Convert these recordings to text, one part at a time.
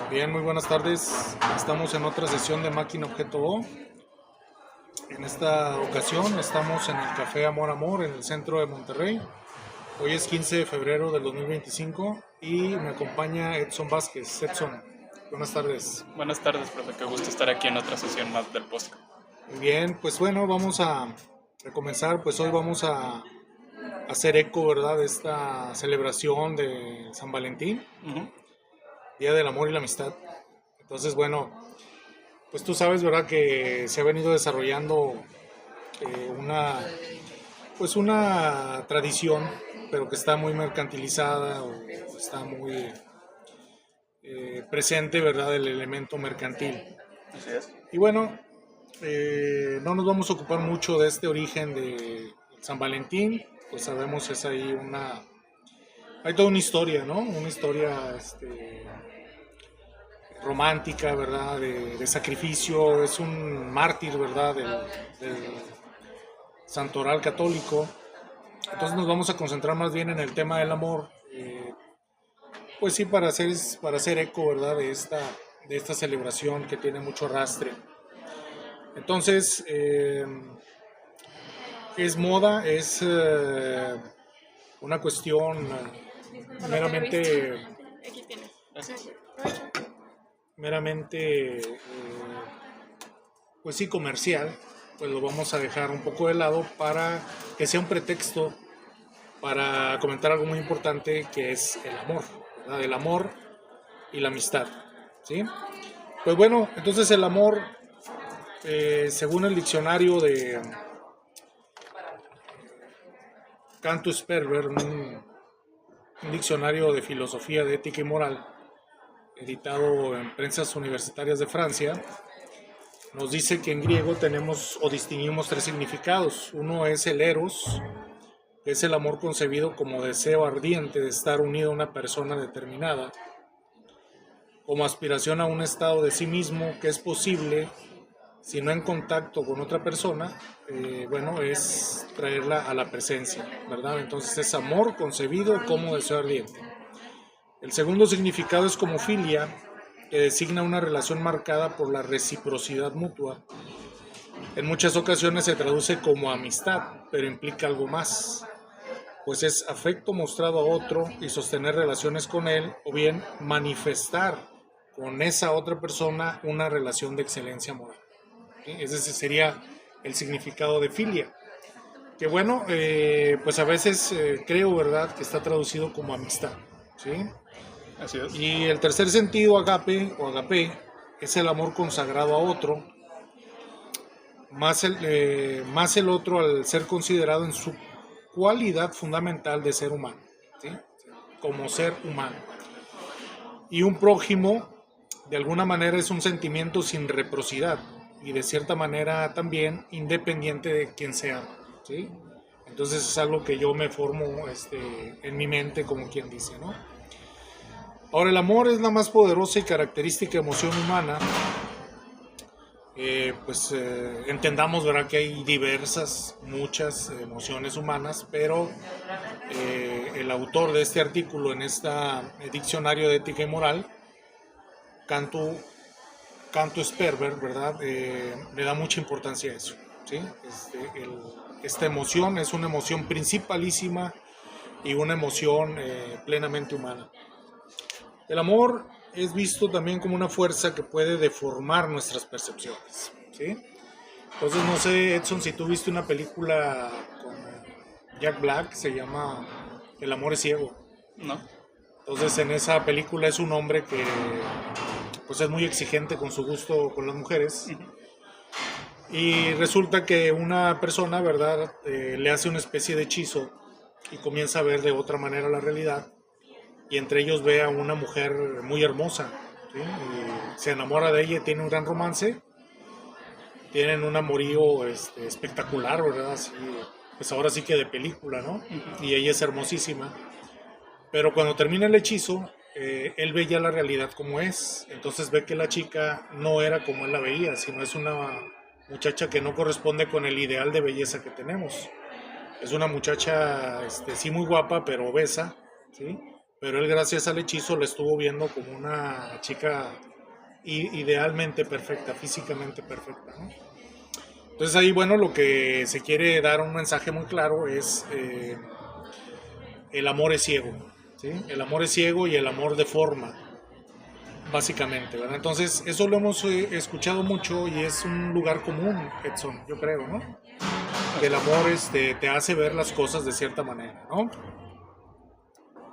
Bien, muy buenas tardes. Estamos en otra sesión de Máquina Objeto O. En esta ocasión estamos en el Café Amor Amor en el centro de Monterrey. Hoy es 15 de febrero del 2025 y me acompaña Edson Vázquez. Edson, buenas tardes. Buenas tardes, profe. Qué gusto estar aquí en otra sesión más del podcast. Muy bien, pues bueno, vamos a comenzar. Pues hoy vamos a hacer eco, ¿verdad?, de esta celebración de San Valentín, Día del Amor y la Amistad. Entonces, bueno, pues tú sabes, ¿verdad?, que se ha venido desarrollando una tradición, pero que está muy mercantilizada o está muy presente, ¿verdad?, el elemento mercantil. Así es. Y bueno, no nos vamos a ocupar mucho de este origen de San Valentín, pues sabemos es ahí hay toda una historia, ¿no? Una historia romántica, ¿verdad? De sacrificio, es un mártir, ¿verdad? Del santoral católico. Entonces nos vamos a concentrar más bien en el tema del amor, pues sí, para hacer eco, ¿verdad?, de esta celebración que tiene mucho arrastre. Entonces, es moda, es una cuestión meramente, pues sí, comercial. Pues lo vamos a dejar un poco de lado para que sea un pretexto para comentar algo muy importante, que es el amor, ¿verdad? El amor y la amistad, ¿sí? Pues bueno, entonces el amor, según el diccionario de Cantus Sperber, un diccionario de filosofía, de ética y moral, editado en prensas universitarias de Francia, nos dice que en griego tenemos o distinguimos tres significados. Uno es el eros, que es el amor concebido como deseo ardiente de estar unido a una persona determinada, como aspiración a un estado de sí mismo que es posible si no en contacto con otra persona, bueno, es traerla a la presencia, ¿verdad? Entonces es amor concebido como deseo ardiente. El segundo significado es como filia, que designa una relación marcada por la reciprocidad mutua. En muchas ocasiones se traduce como amistad, pero implica algo más, pues es afecto mostrado a otro y sostener relaciones con él, o bien manifestar con esa otra persona una relación de excelencia moral. ¿Sí? Ese sería el significado de filia. Que bueno, pues a veces creo, ¿verdad?, que está traducido como amistad. ¿Sí? Así es. Y el tercer sentido, agape o agapé, es el amor consagrado a otro, más el otro al ser considerado en su cualidad fundamental de ser humano, ¿sí?, como ser humano. Y un prójimo, de alguna manera, es un sentimiento sin reciprocidad y de cierta manera también independiente de quien sea, ¿sí? Entonces es algo que yo me formo en mi mente, como quien dice, ¿no? Ahora, el amor es la más poderosa y característica emoción humana. Entendamos, ¿verdad?, que hay muchas emociones humanas, pero el autor de este artículo en este diccionario de ética y moral, Cantus Sperber, ¿verdad?, le da mucha importancia a eso, ¿sí? Esta emoción es una emoción principalísima y una emoción plenamente humana. El amor es visto también como una fuerza que puede deformar nuestras percepciones, ¿sí? Entonces, no sé, Edson, si tú viste una película con Jack Black, se llama El amor es ciego. ¿No? Entonces, en esa película es un hombre que pues es muy exigente con su gusto con las mujeres. Y resulta que una persona, ¿verdad?, le hace una especie de hechizo y comienza a ver de otra manera la realidad. Y entre ellos ve a una mujer muy hermosa, ¿sí? Y se enamora de ella y tiene un gran romance. Tienen un amorío espectacular, ¿verdad? Así, pues ahora sí que de película, ¿no? Y ella es hermosísima. Pero cuando termina el hechizo, él ve ya la realidad como es. Entonces ve que la chica no era como él la veía, sino es una muchacha que no corresponde con el ideal de belleza que tenemos. Es una muchacha, sí, muy guapa, pero obesa, ¿sí? pero él gracias al hechizo la estuvo viendo como una chica idealmente perfecta, físicamente perfecta, ¿no? Entonces ahí, bueno, lo que se quiere dar un mensaje muy claro es el amor es ciego, ¿sí? El amor es ciego y el amor deforma, básicamente, ¿verdad? Entonces eso lo hemos escuchado mucho y es un lugar común, Edson, yo creo, ¿no? Que el amor te hace ver las cosas de cierta manera, ¿no?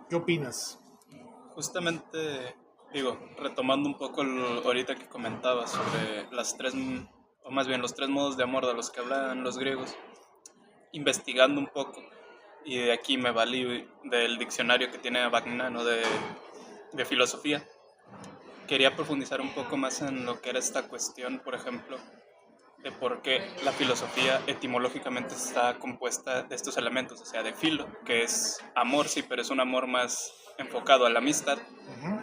¿Qué opinas? Justamente, digo, retomando un poco ahorita que comentabas sobre o más bien los tres modos de amor de los que hablan los griegos, investigando un poco, y de aquí me valí del diccionario que tiene Bagnano de filosofía. Quería profundizar un poco más en lo que era esta cuestión, por ejemplo, de por qué la filosofía etimológicamente está compuesta de estos elementos, o sea, de filo, que es amor, sí, pero es un amor más enfocado a la amistad,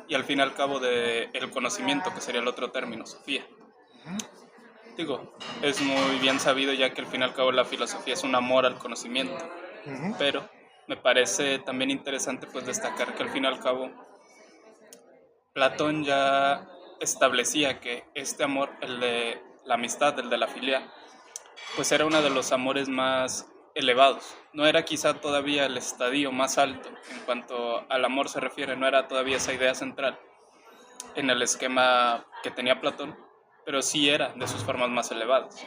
y al fin y al cabo de el conocimiento, que sería el otro término, Sofía. Digo, es muy bien sabido ya que al fin y al cabo la filosofía es un amor al conocimiento, pero me parece también interesante pues destacar que al fin y al cabo Platón ya establecía que este amor, el de la amistad, el de la filia, pues era uno de los amores más elevados. No era quizá todavía el estadio más alto en cuanto al amor se refiere, no era todavía esa idea central en el esquema que tenía Platón, pero sí era de sus formas más elevadas.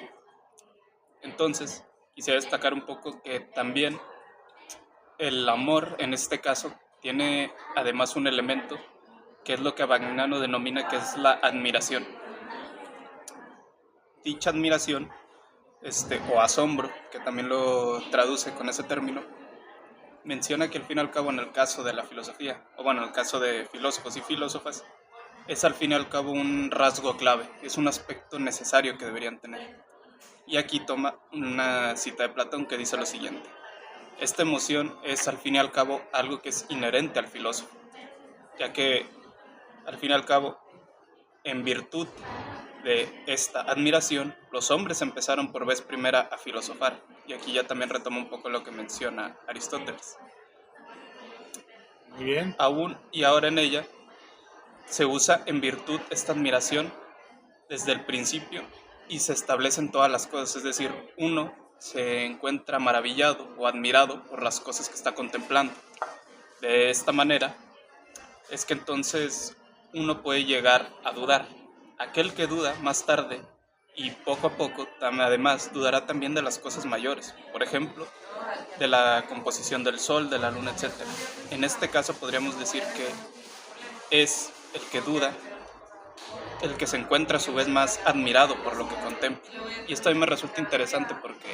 Entonces, quisiera destacar un poco que también el amor, en este caso, tiene además un elemento que es lo que Bagnano denomina que es la admiración. Dicha admiración, o asombro, que también lo traduce con ese término, menciona que al fin y al cabo en el caso de la filosofía, o bueno, en el caso de filósofos y filósofas, es al fin y al cabo un rasgo clave, es un aspecto necesario que deberían tener. Y aquí toma una cita de Platón que dice lo siguiente: esta emoción es al fin y al cabo algo que es inherente al filósofo, ya que al fin y al cabo, en virtud de esta admiración, los hombres empezaron por vez primera a filosofar. Y aquí ya también retomo un poco lo que menciona Aristóteles. Muy bien. Aún y ahora en ella se usa en virtud esta admiración desde el principio y se establecen todas las cosas, es decir, uno se encuentra maravillado o admirado por las cosas que está contemplando. De esta manera es que entonces uno puede llegar a dudar. Aquel que duda más tarde y poco a poco además dudará también de las cosas mayores, por ejemplo, de la composición del sol, de la luna, etc. En este caso podríamos decir que es el que duda el que se encuentra a su vez más admirado por lo que contempla. Y esto a mí me resulta interesante porque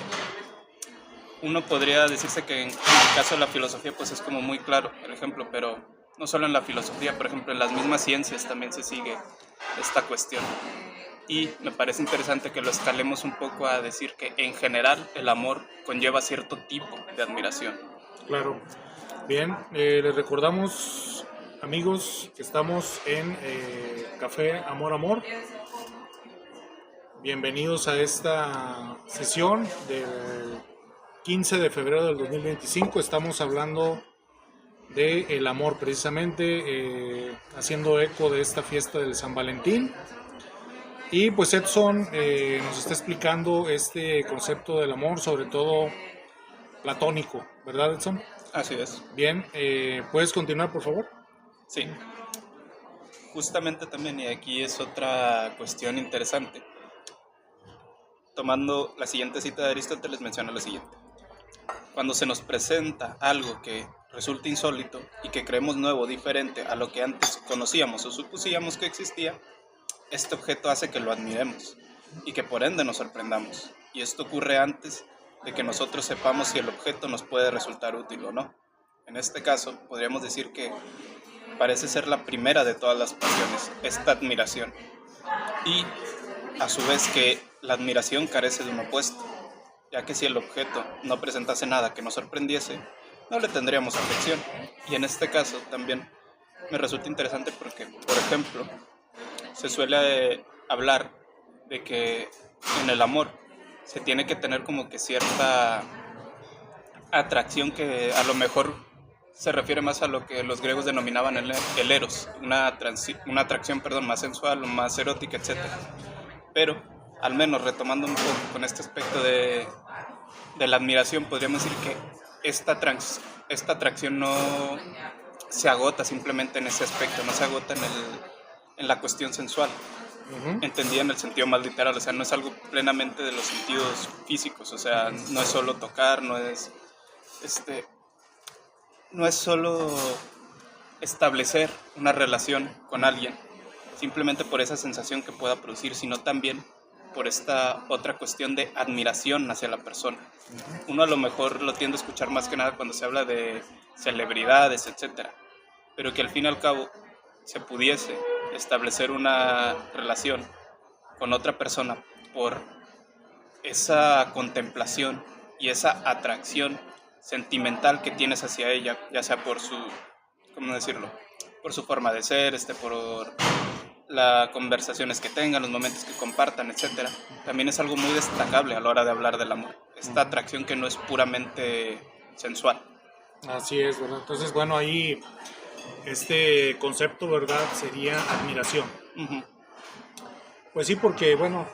uno podría decirse que en el caso de la filosofía pues es como muy claro el ejemplo, pero no solo en la filosofía, por ejemplo, en las mismas ciencias también se sigue esta cuestión. Y me parece interesante que lo escalemos un poco a decir que en general el amor conlleva cierto tipo de admiración. Claro. Bien, les recordamos, amigos, que estamos en Café Amor Amor. Bienvenidos a esta sesión del 15 de febrero del 2025. Estamos hablando del amor, precisamente, haciendo eco de esta fiesta del San Valentín. Y pues Edson nos está explicando este concepto del amor, sobre todo platónico, ¿verdad, Edson? Así es. Bien, ¿puedes continuar, por favor? Sí. Justamente también, y aquí es otra cuestión interesante. Tomando la siguiente cita de Aristóteles, menciona lo siguiente: cuando se nos presenta algo que resulta insólito y que creemos nuevo, diferente a lo que antes conocíamos o supusíamos que existía, este objeto hace que lo admiremos y que por ende nos sorprendamos. Y esto ocurre antes de que nosotros sepamos si el objeto nos puede resultar útil o no. En este caso, podríamos decir que parece ser la primera de todas las pasiones, esta admiración. Y a su vez que la admiración carece de un opuesto, ya que si el objeto no presentase nada que nos sorprendiese, no le tendríamos afección. Y en este caso también me resulta interesante porque, por ejemplo, se suele hablar de que en el amor se tiene que tener como que cierta atracción que a lo mejor se refiere más a lo que los griegos denominaban el eros, una atracción, más sensual, más erótica, etcétera. Pero, al menos retomando un poco con este aspecto de la admiración, podríamos decir que esta atracción no se agota simplemente en ese aspecto, no se agota en la cuestión sensual, entendida en el sentido más literal, o sea, no es algo plenamente de los sentidos físicos, o sea, no es solo tocar, no es solo establecer una relación con alguien, simplemente por esa sensación que pueda producir, sino también por esta otra cuestión de admiración hacia la persona. Uno a lo mejor lo tiende a escuchar más que nada cuando se habla de celebridades, etcétera, pero que al fin y al cabo se pudiese establecer una relación con otra persona por esa contemplación y esa atracción sentimental que tienes hacia ella, ya sea por su, ¿cómo decirlo?, por su forma de ser, por las conversaciones que tengan, los momentos que compartan, etcétera. También es algo muy destacable a la hora de hablar del amor, esta atracción que no es puramente sensual. Así es, ¿verdad? Entonces, bueno, ahí este concepto, ¿verdad?, sería admiración. Uh-huh. Pues sí, porque, bueno,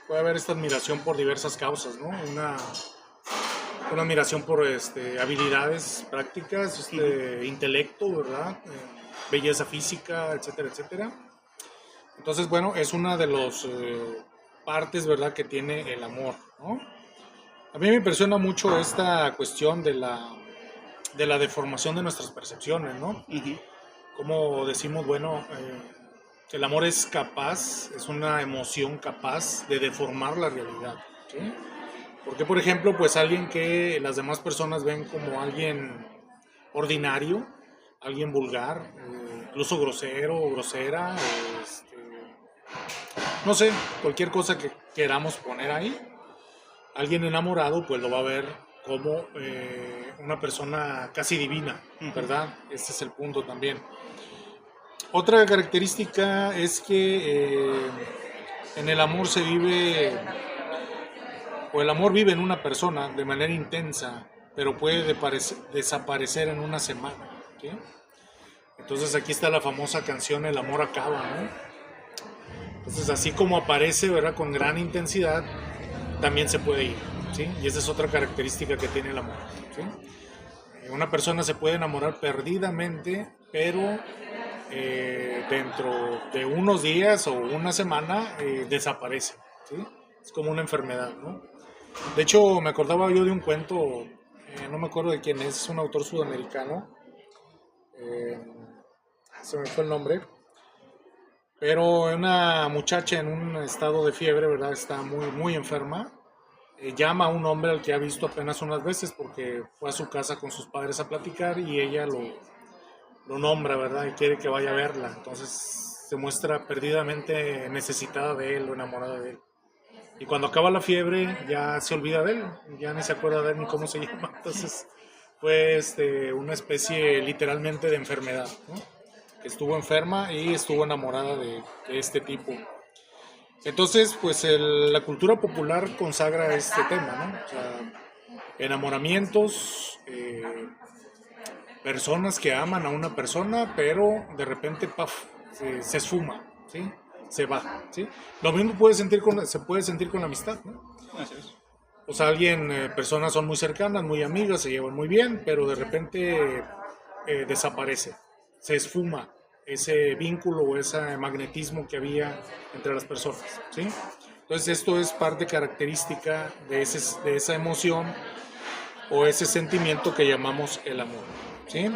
puede haber esta admiración por diversas causas, ¿no? Una admiración por habilidades prácticas, intelecto, ¿verdad? Belleza física, etcétera, etcétera. Entonces, bueno, es una de las partes, ¿verdad?, que tiene el amor, ¿no? A mí me impresiona mucho esta cuestión de la deformación de nuestras percepciones, ¿no? Uh-huh. Como decimos, bueno, el amor es una emoción capaz de deformar la realidad, ¿sí? Porque, por ejemplo, pues alguien que las demás personas ven como alguien ordinario, alguien vulgar, incluso grosero o grosera, no sé, cualquier cosa que queramos poner ahí, alguien enamorado pues lo va a ver como una persona casi divina, ¿verdad? Este es el punto también. Otra característica es que en el amor el amor vive en una persona de manera intensa, pero puede desaparecer en una semana, ¿sí? Entonces aquí está la famosa canción El amor acaba, ¿no? Entonces así como aparece, ¿verdad?, con gran intensidad, también se puede ir, ¿sí? Y esa es otra característica que tiene el amor, ¿sí? Una persona se puede enamorar perdidamente, pero dentro de unos días o una semana desaparece, ¿sí? Es como una enfermedad, ¿no? De hecho, me acordaba yo de un cuento, no me acuerdo de quién es un autor sudamericano, se me fue el nombre, pero una muchacha en un estado de fiebre, ¿verdad?, está muy, muy enferma, llama a un hombre al que ha visto apenas unas veces porque fue a su casa con sus padres a platicar y ella lo nombra, ¿verdad?, y quiere que vaya a verla. Entonces se muestra perdidamente necesitada de él o enamorada de él. Y cuando acaba la fiebre ya se olvida de él, ya ni se acuerda de él ni cómo se llama. Entonces fue una especie literalmente de enfermedad, ¿no? Que estuvo enferma y estuvo enamorada de este tipo. Entonces, pues la cultura popular consagra este tema, ¿no? O sea, enamoramientos, personas que aman a una persona, pero de repente, ¡paf!, se esfuma, ¿sí? Se va, ¿sí? Lo mismo se puede sentir con la amistad, ¿no? Así es. O sea, personas son muy cercanas, muy amigas, se llevan muy bien, pero de repente desaparece, se esfuma ese vínculo o ese magnetismo que había entre las personas, ¿sí? Entonces esto es parte característica de esa emoción o ese sentimiento que llamamos el amor, ¿sí?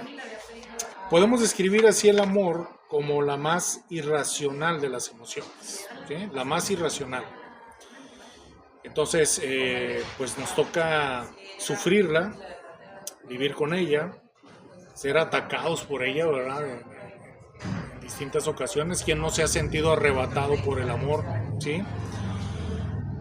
Podemos describir así el amor como la más irracional de las emociones, ¿sí? La más irracional. Entonces, pues nos toca sufrirla, vivir con ella, ser atacados por ella, ¿verdad?, en distintas ocasiones. ¿Quién no se ha sentido arrebatado por el amor, ¿sí?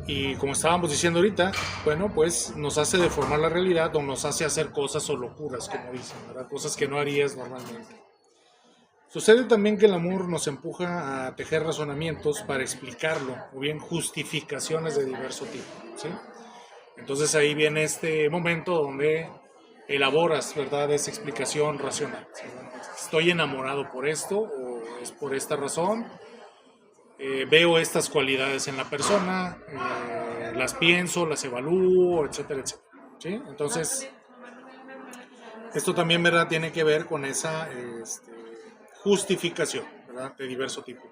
Y como estábamos diciendo ahorita, bueno, pues nos hace deformar la realidad o nos hace hacer cosas o locuras, como dicen, ¿verdad?, cosas que no harías normalmente. Sucede también que el amor nos empuja a tejer razonamientos para explicarlo, o bien justificaciones de diverso tipo, ¿sí? Entonces ahí viene este momento donde elaboras, ¿verdad?, esa explicación racional. ¿Sí? Bueno, estoy enamorado por esto o es por esta razón. Veo estas cualidades en la persona, las pienso, las evalúo, etcétera, etcétera. ¿Sí? Entonces, esto también, ¿verdad?, tiene que ver con esa justificación, ¿verdad?, de diverso tipo.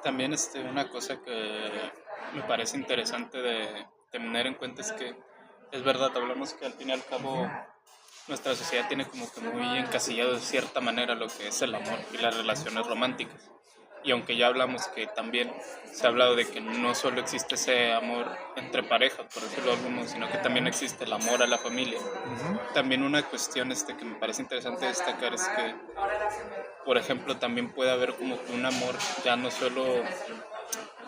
También una cosa que me parece interesante de tener en cuenta es que es verdad, hablamos que al fin y al cabo nuestra sociedad tiene como que muy encasillado de cierta manera lo que es el amor y las relaciones románticas. Y aunque ya hablamos que también se ha hablado de que no solo existe ese amor entre parejas, por decirlo de algún modo, sino que también existe el amor a la familia. También una cuestión que me parece interesante destacar es que, por ejemplo, también puede haber como que un amor ya no solo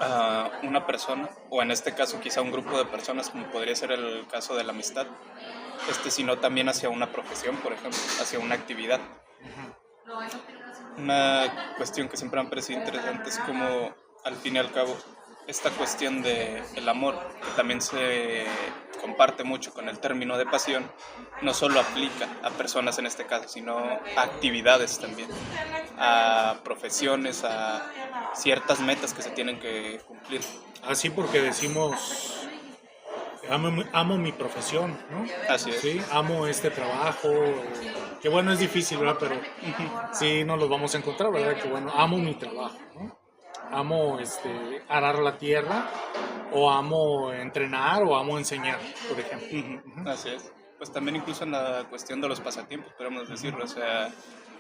a una persona, o en este caso quizá un grupo de personas, como podría ser el caso de la amistad, sino también hacia una profesión, por ejemplo, hacia una actividad. Una cuestión que siempre me ha parecido interesante es como, al fin y al cabo, esta cuestión del amor, que también se comparte mucho con el término de pasión, no solo aplica a personas en este caso, sino a actividades también, a profesiones, a ciertas metas que se tienen que cumplir. Así porque decimos, amo mi profesión, ¿no? Así es. Sí, amo este trabajo, que bueno, es difícil, ¿verdad? Pero sí nos los vamos a encontrar, ¿verdad? Que bueno, amo mi trabajo, ¿no? Amo arar la tierra, o amo entrenar, o amo enseñar, por ejemplo. Así es. Pues también incluso en la cuestión de los pasatiempos, podemos decirlo, o sea,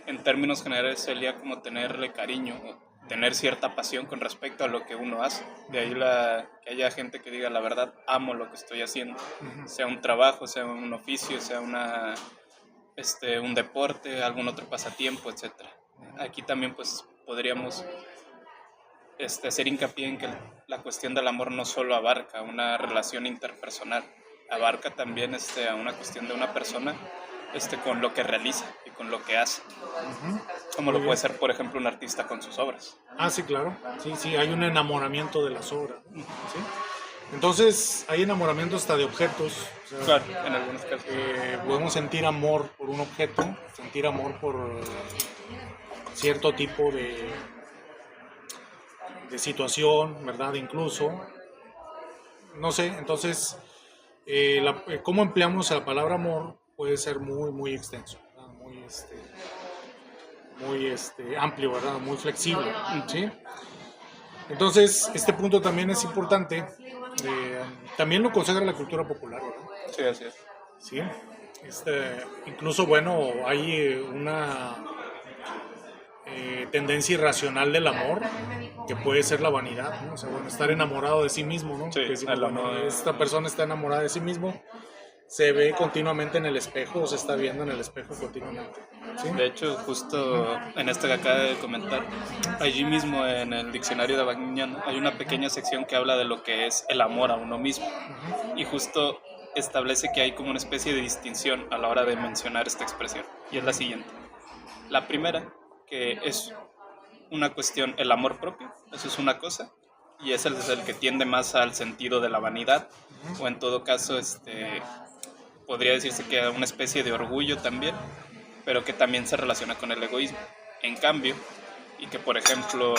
en términos generales sería como tenerle cariño, tener cierta pasión con respecto a lo que uno hace. De ahí que haya gente que diga, la verdad, amo lo que estoy haciendo, sea un trabajo, sea un oficio, sea un deporte, algún otro pasatiempo, etc. Aquí también pues podríamos hacer hincapié en que la cuestión del amor no solo abarca una relación interpersonal, abarca también a una cuestión de una persona con lo que realiza y con lo que hace, como lo puede ser, por ejemplo, un artista con sus obras. Ah, sí, claro, sí, hay un enamoramiento de las obras, ¿sí? Entonces hay enamoramiento hasta de objetos, o sea, claro, en algunos casos. Podemos sentir amor por un objeto, sentir amor por cierto tipo de situación, ¿verdad? Incluso, no sé, entonces, cómo empleamos la palabra amor puede ser muy, muy extenso, ¿verdad? Muy amplio, ¿verdad? Muy flexible, ¿sí? Entonces, este punto también es importante, también lo consagra la cultura popular, ¿verdad? Sí, así es. Sí, incluso, bueno, hay una tendencia irracional del amor, que puede ser la vanidad, ¿no? O sea, bueno, estar enamorado de sí mismo, ¿no? Sí, que decimos, bueno, esta persona está enamorada de sí mismo, se ve continuamente en el espejo, o se está viendo en el espejo continuamente, ¿sí? De hecho, justo en esto que acaba de comentar, allí mismo en el diccionario de Bagnano hay una pequeña sección que habla de lo que es el amor a uno mismo, y justo establece que hay como una especie de distinción a la hora de mencionar esta expresión, y es la siguiente. La primera, que es una cuestión, el amor propio, eso es una cosa, y es el que tiende más al sentido de la vanidad, o en todo caso, podría decirse que una especie de orgullo también, pero que también se relaciona con el egoísmo. En cambio, y que por ejemplo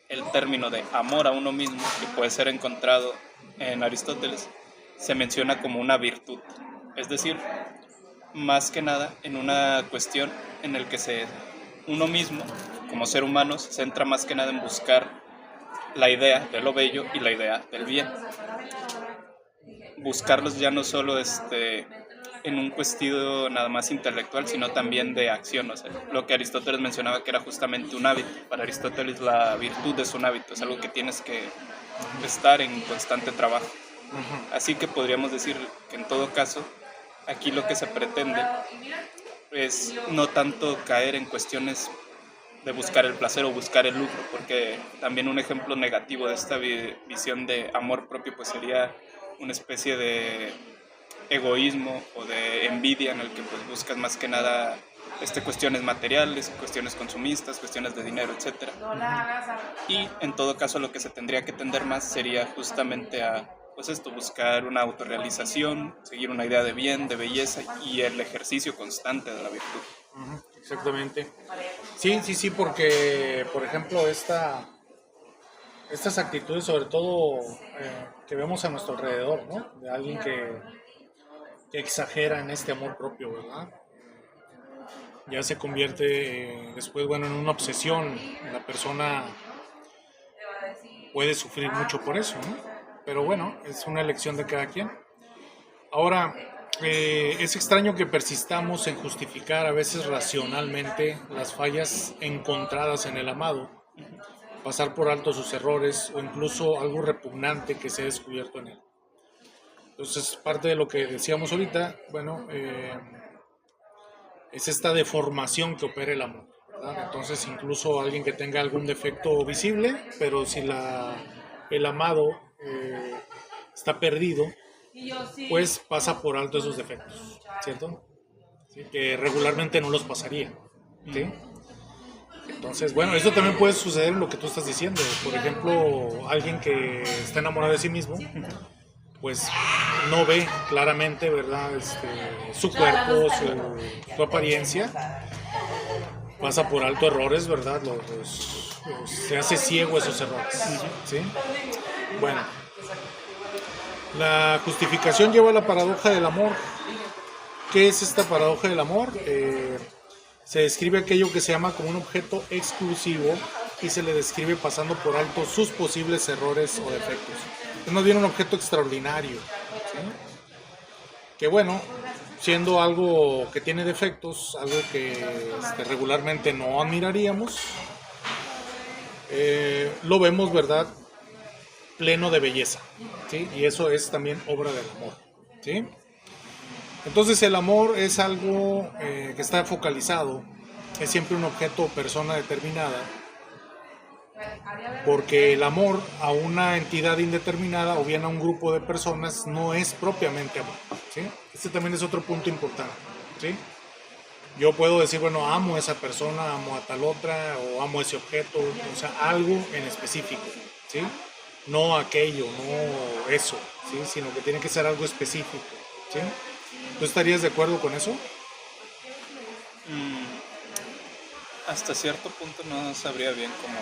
el término de amor a uno mismo, que puede ser encontrado en Aristóteles, se menciona como una virtud, es decir, más que nada en una cuestión en el que uno mismo, como ser humano, se centra más que nada en buscar la idea de lo bello y la idea del bien. Buscarlos ya no solo en un cuestión nada más intelectual, sino también de acción. O sea, lo que Aristóteles mencionaba que era justamente un hábito. Para Aristóteles la virtud es un hábito, es algo que tienes que estar en constante trabajo. Así que podríamos decir que en todo caso, aquí lo que se pretende es no tanto caer en cuestiones de buscar el placer o buscar el lucro, porque también un ejemplo negativo de esta visión de amor propio pues sería una especie de egoísmo o de envidia en el que pues buscas más que nada cuestiones materiales, cuestiones consumistas, cuestiones de dinero, etc. Y en todo caso lo que se tendría que tender más sería justamente a pues esto, buscar una autorrealización, seguir una idea de bien, de belleza y el ejercicio constante de la virtud. Exactamente. Sí, porque, por ejemplo, estas actitudes, sobre todo que vemos a nuestro alrededor, ¿no? De alguien que exagera en este amor propio, ¿verdad? Ya se convierte después, bueno, en una obsesión. La persona puede sufrir mucho por eso, ¿no? Pero bueno, es una elección de cada quien. Ahora, es extraño que persistamos en justificar a veces racionalmente las fallas encontradas en el amado, pasar por alto sus errores o incluso algo repugnante que se ha descubierto en él. Entonces, parte de lo que decíamos ahorita, bueno, es esta deformación que opera el amor, ¿verdad? Entonces, incluso alguien que tenga algún defecto visible, pero si el amado está perdido, pues pasa por alto esos defectos, ¿cierto? ¿Sí? Que regularmente no los pasaría, ¿sí? Entonces, bueno, esto también puede suceder en lo que tú estás diciendo. Por ejemplo, alguien que está enamorado de sí mismo, pues no ve claramente, ¿verdad? Su cuerpo, su apariencia, pasa por alto errores, ¿verdad? Se hace ciego a esos errores, ¿sí? Bueno, la justificación lleva a la paradoja del amor. ¿Qué es esta paradoja del amor? Se describe aquello que se llama como un objeto exclusivo y se le describe pasando por alto sus posibles errores o defectos. Es más bien un objeto extraordinario, ¿sí? Que bueno, siendo algo que tiene defectos, algo que regularmente no admiraríamos, lo vemos, ¿verdad?, pleno de belleza, ¿sí? Y eso es también obra del amor, ¿sí? Entonces el amor es algo que está focalizado, es siempre un objeto o persona determinada, porque el amor a una entidad indeterminada o bien a un grupo de personas no es propiamente amor, ¿sí? Este también es otro punto importante, ¿sí? Yo puedo decir, bueno, amo a esa persona, amo a tal otra, o amo ese objeto, o sea, algo en específico, ¿sí? No aquello, no eso, ¿sí? Sino que tiene que ser algo específico, ¿sí? ¿Tú estarías de acuerdo con eso? Hasta cierto punto no sabría bien cómo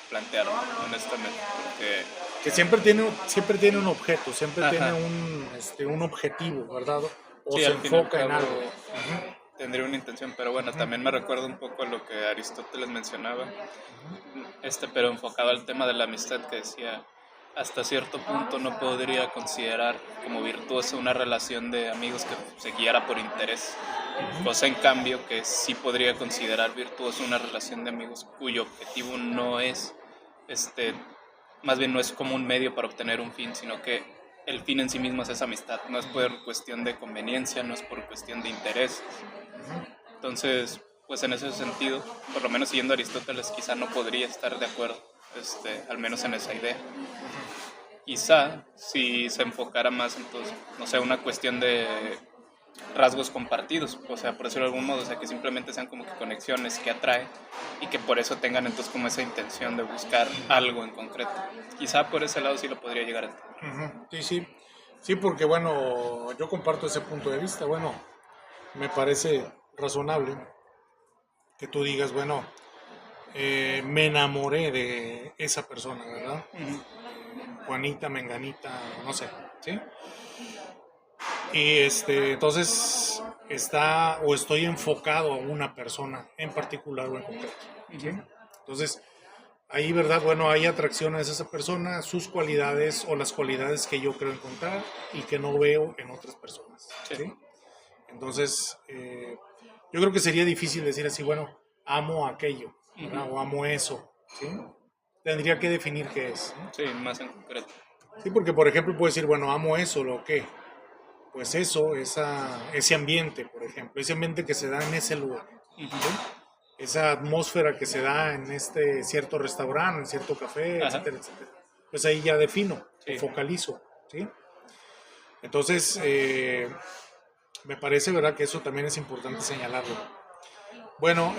plantearlo, honestamente, porque... Que siempre tiene un objeto, siempre tiene un objetivo, ¿verdad? O sí, se al fin y al enfoca en cabo, algo. tendría una intención, pero bueno, también me recuerda un poco a lo que Aristóteles mencionaba, pero enfocado al tema de la amistad, que decía, hasta cierto punto no podría considerar como virtuosa una relación de amigos que se guiara por interés, cosa en cambio que sí podría considerar virtuosa una relación de amigos cuyo objetivo no es, más bien no es como un medio para obtener un fin, sino que el fin en sí mismo es esa amistad, no es por cuestión de conveniencia, no es por cuestión de interés. Entonces, pues en ese sentido, por lo menos siguiendo a Aristóteles, quizá no podría estar de acuerdo, al menos en esa idea. Quizá si se enfocara más entonces, no sé, una cuestión de rasgos compartidos, o sea, por decirlo de algún modo, o sea, que simplemente sean como que conexiones que atraen y que por eso tengan entonces como esa intención de buscar algo en concreto. Quizá por ese lado sí lo podría llegar a entender. Sí, porque bueno, yo comparto ese punto de vista. Bueno, me parece razonable que tú digas, bueno, me enamoré de esa persona, ¿verdad? Juanita, Menganita, no sé, ¿sí? Y entonces está o estoy enfocado a una persona en particular o en concreto, ¿sí? Entonces, ahí, ¿verdad? Bueno, hay atracción a esa persona, sus cualidades o las cualidades que yo creo encontrar y que no veo en otras personas, ¿sí? Entonces, yo creo que sería difícil decir así, bueno, amo aquello, ¿verdad? O amo eso, ¿sí? Tendría que definir qué es, ¿no? Sí, más en concreto. Sí, porque por ejemplo puedo decir, bueno, amo eso, ¿lo qué? Pues eso, ese ambiente, por ejemplo, ese ambiente que se da en ese lugar, ¿sí? Esa atmósfera que se da en este cierto restaurante, en cierto café, etcétera, etcétera. Pues ahí ya defino, o focalizo, ¿sí? Entonces, me parece, ¿verdad?, que eso también es importante señalarlo. Bueno,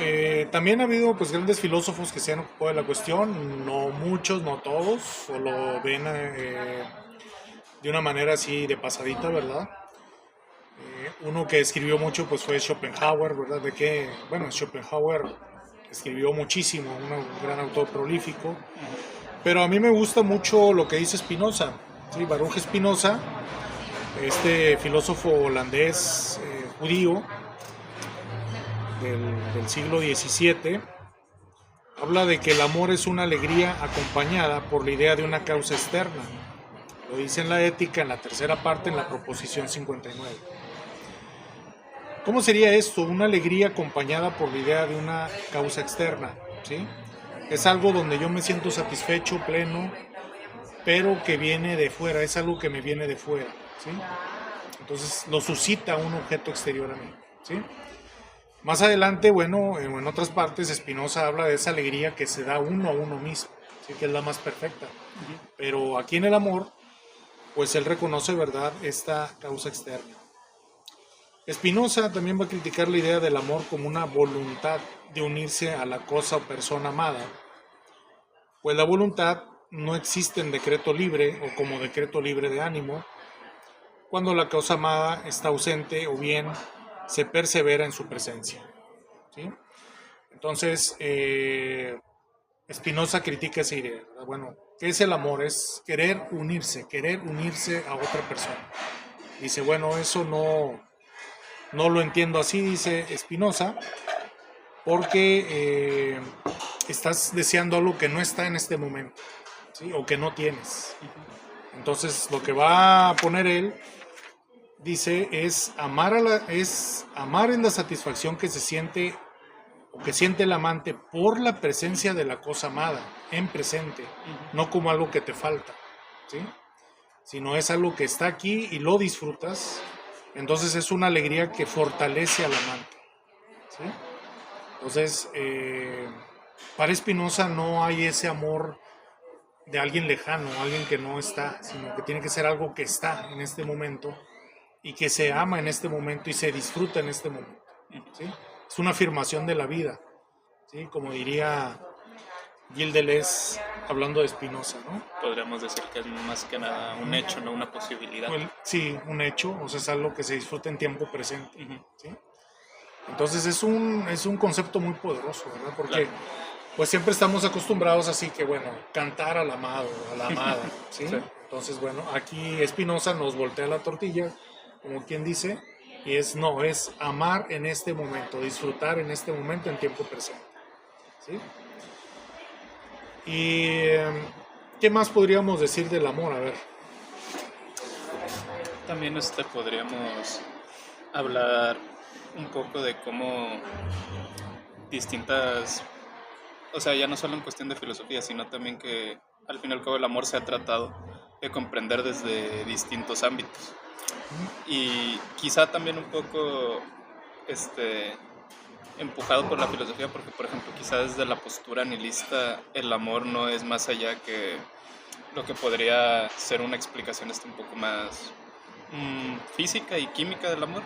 también ha habido pues grandes filósofos que se han ocupado de la cuestión, no muchos, no todos, solo ven de una manera así de pasadita, ¿verdad? Uno que escribió mucho pues fue Schopenhauer, ¿verdad? Bueno, Schopenhauer escribió muchísimo, un gran autor prolífico, pero a mí me gusta mucho lo que dice Spinoza, ¿sí? Baruch Spinoza, este filósofo holandés judío del siglo XVII, habla de que el amor es una alegría acompañada por la idea de una causa externa. Lo dice en la Ética, en la tercera parte, en la proposición 59. ¿Cómo sería esto? Una alegría acompañada por la idea de una causa externa, ¿sí? Es algo donde yo me siento satisfecho, pleno, pero que viene de fuera, es algo que me viene de fuera, ¿sí? Entonces lo suscita un objeto exterior a mí, ¿sí? Más adelante, bueno, en otras partes, Spinoza habla de esa alegría que se da uno a uno mismo, ¿sí? Que es la más perfecta. Pero aquí en el amor, pues él reconoce, ¿verdad?, esta causa externa. Spinoza también va a criticar la idea del amor como una voluntad de unirse a la cosa o persona amada, pues la voluntad no existe en decreto libre o como decreto libre de ánimo, cuando la cosa amada está ausente o bien se persevera en su presencia, ¿sí? Entonces, Spinoza critica esa idea, ¿verdad? Bueno, ¿qué es el amor? Es querer unirse a otra persona. Dice, bueno, eso no lo entiendo así, dice Spinoza, porque estás deseando algo que no está en este momento, ¿sí? O que no tienes. Entonces, lo que va a poner él, dice, es amar es la satisfacción que se siente o que siente el amante por la presencia de la cosa amada, en presente, no como algo que te falta, ¿sí? Sino es algo que está aquí y lo disfrutas. Entonces es una alegría que fortalece al amante, ¿sí? Entonces, para Spinoza no hay ese amor de alguien lejano, alguien que no está, sino que tiene que ser algo que está en este momento y que se ama en este momento y se disfruta en este momento, ¿sí? Es una afirmación de la vida, ¿sí? Como diría Gilles Deleuze hablando de Spinoza, ¿no? Podríamos decir que es más que nada un hecho, no una posibilidad. Sí, un hecho, o sea, es algo que se disfruta en tiempo presente, ¿sí? Entonces es un concepto muy poderoso, ¿verdad? Porque pues siempre estamos acostumbrados así que, bueno, cantar al amado, a la amada, ¿sí? Sí. Entonces, bueno, aquí Spinoza nos voltea la tortilla, como quien dice, y es amar en este momento, disfrutar en este momento en tiempo presente, ¿sí? Y ¿qué más podríamos decir del amor? A ver. También podríamos hablar un poco de cómo distintas, o sea, ya no solo en cuestión de filosofía, sino también que al fin y al cabo el amor se ha tratado de comprender desde distintos ámbitos. Y quizá también un poco empujado por la filosofía, porque por ejemplo quizá desde la postura nihilista el amor no es más allá que lo que podría ser una explicación un poco más física y química del amor.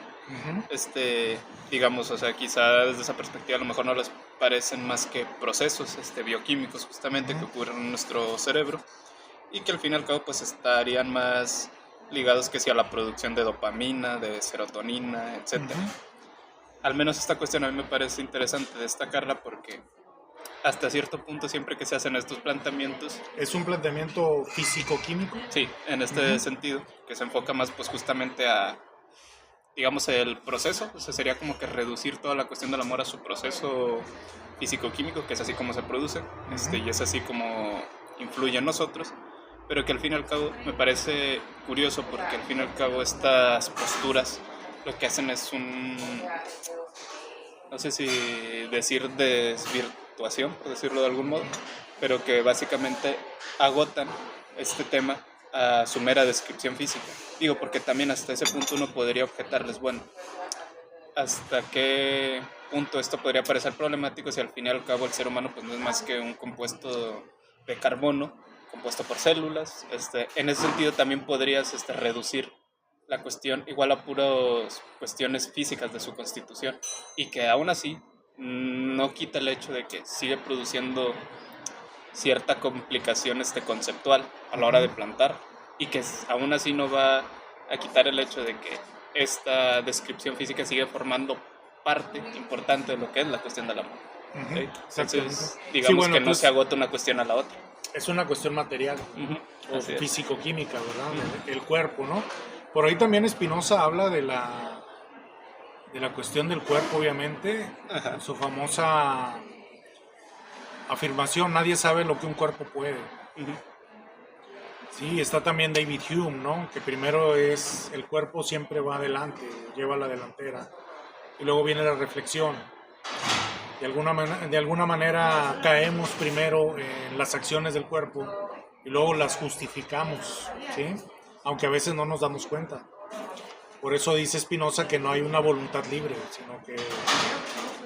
Digamos, o sea, quizá desde esa perspectiva a lo mejor no les parecen más que procesos bioquímicos justamente que ocurren en nuestro cerebro y que al fin y al cabo pues estarían más ligados que sí a la producción de dopamina, de serotonina, etc. Al menos esta cuestión a mí me parece interesante destacarla porque hasta cierto punto siempre que se hacen estos planteamientos... ¿Es un planteamiento físico-químico? Sí, en este sentido, que se enfoca más pues justamente a, digamos, el proceso, o sea, sería como que reducir toda la cuestión del amor a su proceso físico-químico, que es así como se produce, y es así como influye en nosotros, pero que al fin y al cabo me parece curioso porque al fin y al cabo estas posturas lo que hacen es no sé si decir desvirtuación, por decirlo de algún modo, pero que básicamente agotan este tema a su mera descripción física. Digo, porque también hasta ese punto uno podría objetarles, bueno, ¿hasta qué punto esto podría parecer problemático si al fin y al cabo el ser humano pues no es más que un compuesto de carbono compuesto por células? En ese sentido también podrías reducir la cuestión igual a puras cuestiones físicas de su constitución y que aún así no quita el hecho de que sigue produciendo cierta complicación conceptual a la hora de plantar y que aún así no va a quitar el hecho de que esta descripción física sigue formando parte importante de lo que es la cuestión del amor. Ujú, ¿Sí? exactamente. Entonces, Sí, digamos bueno, que no pues se agota una cuestión a la otra. es una cuestión material o Así es. físico-química, ¿verdad? El cuerpo, ¿no? Por ahí también Spinoza habla de la cuestión del cuerpo, obviamente, Ajá. su famosa afirmación, nadie sabe lo que un cuerpo puede. Ujú. Sí, está también David Hume, ¿no? Que primero es el cuerpo siempre va adelante, lleva la delantera, y luego viene la reflexión. De alguna manera caemos primero en las acciones del cuerpo y luego las justificamos, ¿sí? Aunque a veces no nos damos cuenta. Por eso dice Spinoza que no hay una voluntad libre, sino que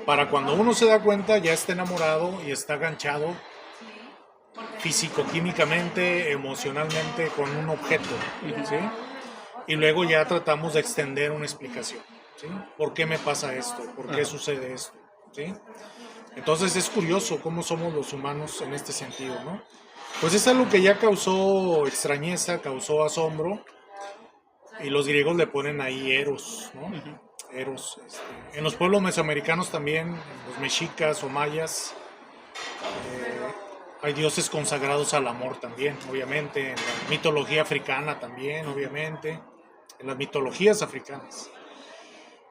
para cuando uno se da cuenta ya está enamorado y está enganchado físico-químicamente, emocionalmente con un objeto, ¿sí? Y luego ya tratamos de extender una explicación, ¿sí? ¿Por qué me pasa esto? ¿Por qué sucede esto? ¿Sí? Entonces es curioso cómo somos los humanos en este sentido, ¿no? Pues es algo que ya causó extrañeza, causó asombro, y los griegos le ponen ahí Eros, ¿no? Eros. En los pueblos mesoamericanos también, en los mexicas o mayas, hay dioses consagrados al amor también, obviamente. En la mitología africana también, obviamente. En las mitologías africanas.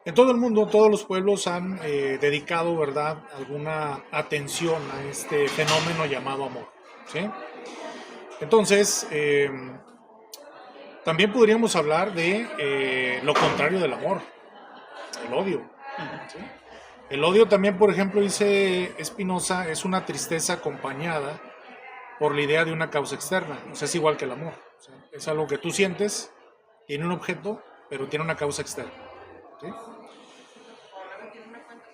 En todo el mundo, todos los pueblos han dedicado, ¿verdad?, alguna atención a este fenómeno llamado amor, ¿sí? Entonces, también podríamos hablar de lo contrario del amor, el odio, ¿sí? El odio también, por ejemplo, dice Spinoza, es una tristeza acompañada por la idea de una causa externa. O sea, es igual que el amor. O sea, es algo que tú sientes, tiene un objeto, pero tiene una causa externa, ¿sí?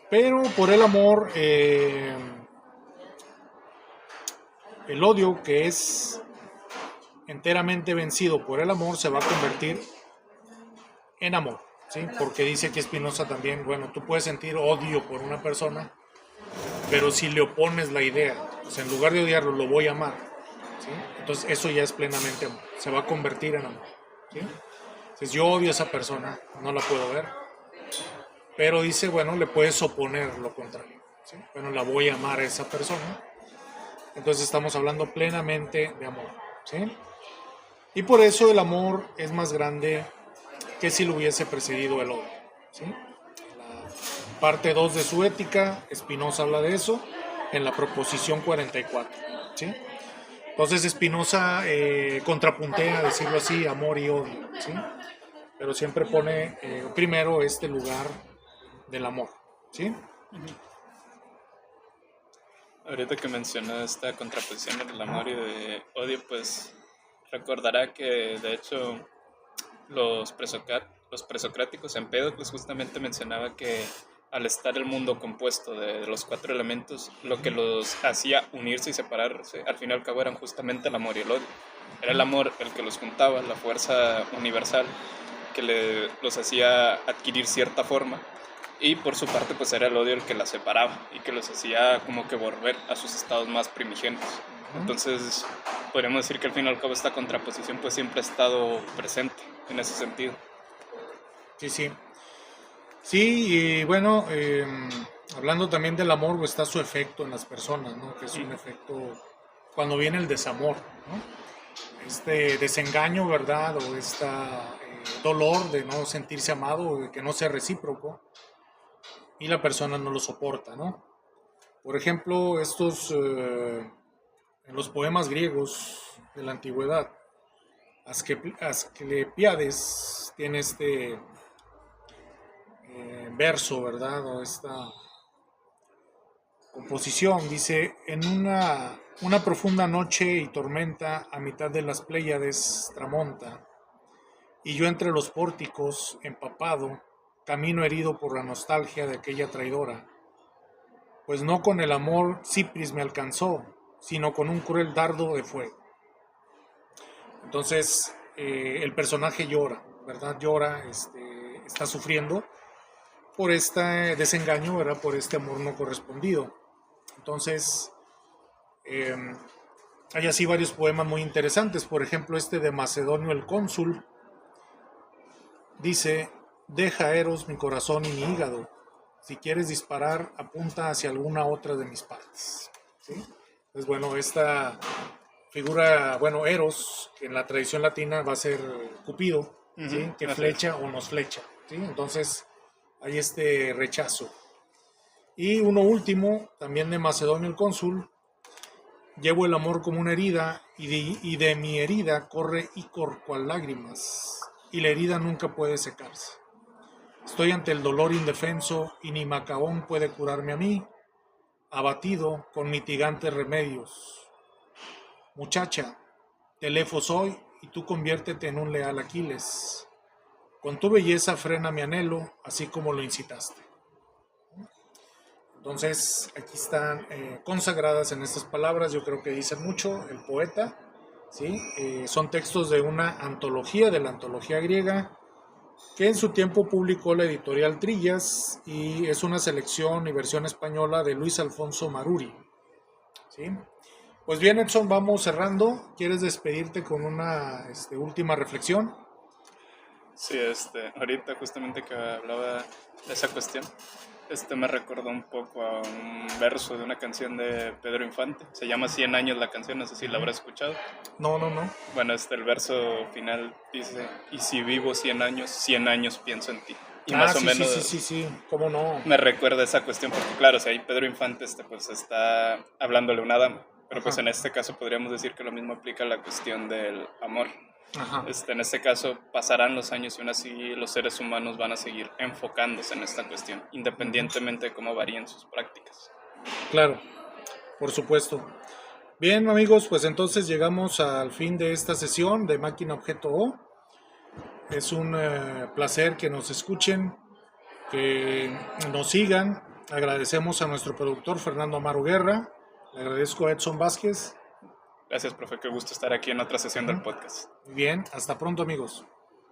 Pero por el amor, el odio que es enteramente vencido por el amor se va a convertir en amor, ¿sí? Porque dice que Spinoza también, bueno, tú puedes sentir odio por una persona, pero si le opones la idea, o sea, en lugar de odiarlo, lo voy a amar, ¿sí? Entonces eso ya es plenamente amor, se va a convertir en amor, ¿sí? Entonces yo odio a esa persona, no la puedo ver, pero dice, bueno, le puedes oponer lo contrario, ¿sí? Bueno, la voy a amar a esa persona, entonces estamos hablando plenamente de amor, ¿sí? Y por eso el amor es más grande que si lo hubiese precedido el odio, ¿sí? La parte 2 de su ética, Spinoza habla de eso en la proposición 44, ¿sí? Entonces Spinoza contrapuntea, decirlo así, amor y odio, ¿sí? Pero siempre pone primero este lugar del amor, ¿sí? Ahorita que mencionó esta contraposición del amor y de odio, pues recordará que de hecho los presocráticos en Empédocles justamente mencionaba que al estar el mundo compuesto de los cuatro elementos, lo que los hacía unirse y separarse, al fin y al cabo eran justamente el amor y el odio. Era el amor el que los juntaba, la fuerza universal que los hacía adquirir cierta forma, y por su parte pues era el odio el que las separaba y que los hacía como que volver a sus estados más primigenios. Entonces podríamos decir que al fin y al cabo esta contraposición pues siempre ha estado presente en ese sentido. Sí, sí. Sí, y bueno, hablando también del amor, pues está su efecto en las personas, ¿no? Que es un efecto cuando viene el desamor, ¿no? Este desengaño, ¿verdad? O este dolor de no sentirse amado, de que no sea recíproco, y la persona no lo soporta, ¿no? Por ejemplo, en los poemas griegos de la antigüedad, Asclepiades tiene este verso, ¿verdad? O esta composición, dice, en una profunda noche y tormenta a mitad de las Pléyades tramonta, y yo entre los pórticos, empapado, camino herido por la nostalgia de aquella traidora, pues no con el amor Cipris me alcanzó, sino con un cruel dardo de fuego. Entonces, el personaje llora, ¿verdad? Llora, está sufriendo por este desengaño, ¿verdad? Por este amor no correspondido. Entonces, Hay así varios poemas muy interesantes. Por ejemplo, este de Macedonio el Cónsul dice: deja, Eros, mi corazón y mi hígado. Si quieres disparar, apunta hacia alguna otra de mis partes. ¿Sí? Entonces, bueno, esta figura, bueno, Eros, en la tradición latina va a ser Cupido, ¿sí? Que flecha o nos flecha, ¿sí? Entonces, hay este rechazo. Y uno último, también de Macedonio el Cónsul: llevo el amor como una herida, y de mi herida corre ícor cual lágrimas, y la herida nunca puede secarse. Estoy ante el dolor indefenso, y ni Macaón puede curarme a mí, abatido con mitigantes remedios. Muchacha, Telefo soy, y tú conviértete en un leal Aquiles. Con tu belleza frena mi anhelo, así como lo incitaste. Entonces, aquí están consagradas en estas palabras, yo creo que dicen mucho el poeta, ¿sí? Son textos de una antología, de la antología griega, que en su tiempo publicó la editorial Trillas, y es una selección y versión española de Luis Alfonso Maruri, ¿sí? Pues bien, Edson, vamos cerrando. ¿Quieres despedirte con una última reflexión? Sí, ahorita justamente que hablaba de esa cuestión, me recordó un poco a un verso de una canción de Pedro Infante. Se llama 100 años la canción, no sé si la habrás escuchado. No. Bueno, el verso final dice: y si vivo 100 años pienso en ti. Y más o menos sí, cómo no. me recuerda esa cuestión, porque claro, si ahí Pedro Infante pues está hablándole a una dama, pero pues en este caso podríamos decir que lo mismo aplica a la cuestión del amor. Ajá. En este caso pasarán los años y aún así los seres humanos van a seguir enfocándose en esta cuestión, independientemente de cómo varíen sus prácticas. Claro, por supuesto. Bien, amigos, pues entonces llegamos al fin de esta sesión de Máquina Objeto O. Es un placer que nos escuchen, que nos sigan. Agradecemos a nuestro productor Fernando Amaro Guerra. Le agradezco a Edson Vázquez. Gracias, profe, qué gusto estar aquí en otra sesión del podcast. Bien, hasta pronto, amigos.